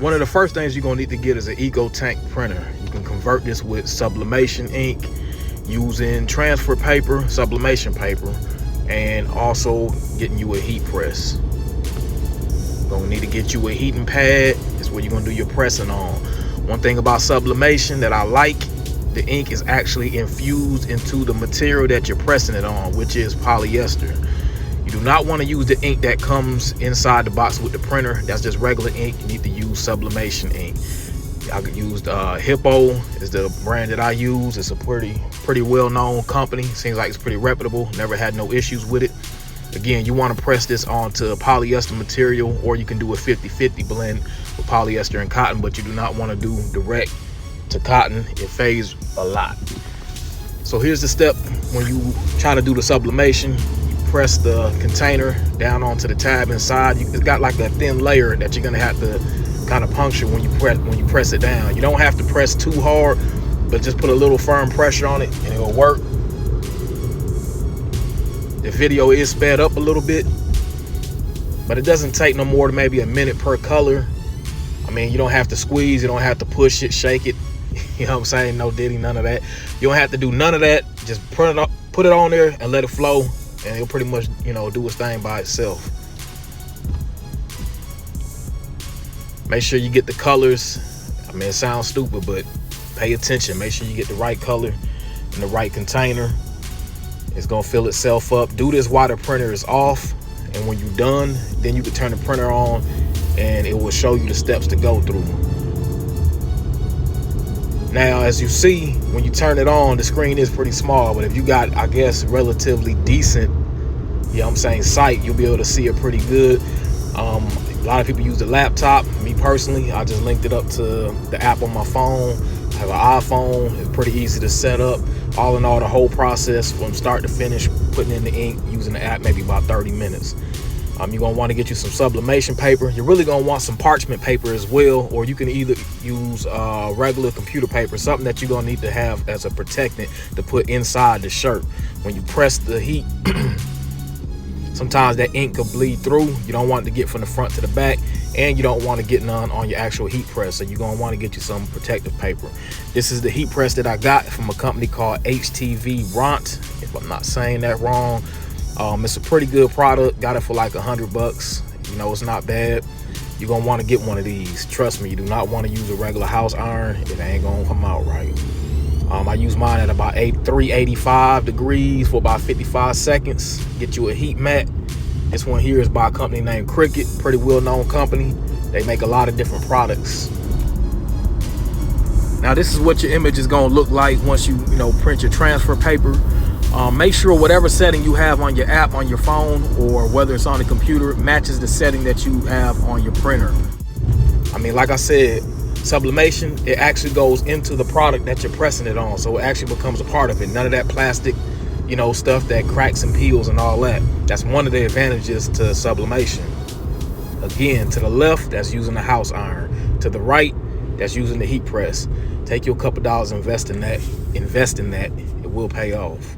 One of the first things you're gonna need to get is an Eco Tank printer. You can convert this with sublimation ink using transfer paper, sublimation paper, and also getting you a heat press. Gonna need to get you a heating pad. That's where you're gonna do your pressing on. One thing about sublimation that I like, the ink is actually infused into the material that you're pressing it on, which is polyester. You do not want to use the ink that comes inside the box with the printer. That's just regular ink. You need to use sublimation ink. I used Hiipoo is the brand that I use. It's a pretty well-known company. Seems like it's pretty reputable. Never had no issues with it. Again, you want to press this onto polyester material, or you can do a 50-50 blend with polyester and cotton, but you do not want to do direct to cotton. It fades a lot. So here's the step when you try to do the sublimation. You press the container down onto the tab inside. It's got like that thin layer that you're gonna have to kind of puncture when you press it down. You don't have to press too hard, but just put a little firm pressure on it and it'll work. The video is sped up a little bit, but it doesn't take no more than maybe a minute per color. I mean, you don't have to squeeze, you don't have to push it, shake it. You know what I'm saying? No diddy, none of that. You don't have to do none of that. Just put it on there and let it flow, and it'll pretty much, you know, do its thing by itself. Make sure you get the colors. I mean, it sounds stupid, but pay attention. Make sure you get the right color in the right container. It's gonna fill itself up. Do this while the printer is off, and when you're done, then you can turn the printer on and it will show you the steps to go through. Now, as you see, when you turn it on, the screen is pretty small, but if you got, I guess, relatively decent, you know what I'm saying, sight, you'll be able to see it pretty good. A lot of people use the laptop. Me personally, I just linked it up to the app on my phone. I have an iPhone. It's pretty easy to set up. All in all, the whole process from start to finish, putting in the ink, using the app, maybe about 30 minutes. You're gonna want to get you some sublimation paper. You're really gonna want some parchment paper as well, or you can either use regular computer paper, something that you're gonna need to have as a protectant to put inside the shirt. When you press the heat, sometimes that ink could bleed through. You don't want it to get from the front to the back, and you don't want to get none on your actual heat press. So you're gonna want to get you some protective paper. This is the heat press that I got from a company called HTV Ront, if I'm not saying that wrong. It's a pretty good product. Got it for like $100. You know, it's not bad. You're gonna want to get one of these. Trust me, you do not want to use a regular house iron. It ain't gonna come out right. I use mine at about 385 degrees for about 55 seconds. Get you a heat mat. This one here is by a company named Cricut, pretty well-known company. They make a lot of different products. Now, this is what your image is gonna look like once you print your transfer paper. Make sure whatever setting you have on your app on your phone, or whether it's on the computer, matches the setting that you have on your printer. I mean, like I said, sublimation, it actually goes into the product that you're pressing it on, so it actually becomes a part of it. None of that plastic, stuff that cracks and peels and all that. That's one of the advantages to sublimation. Again, to the left, that's using the house iron. To the right, that's using the heat press. Take your couple dollars, invest in that. It will pay off.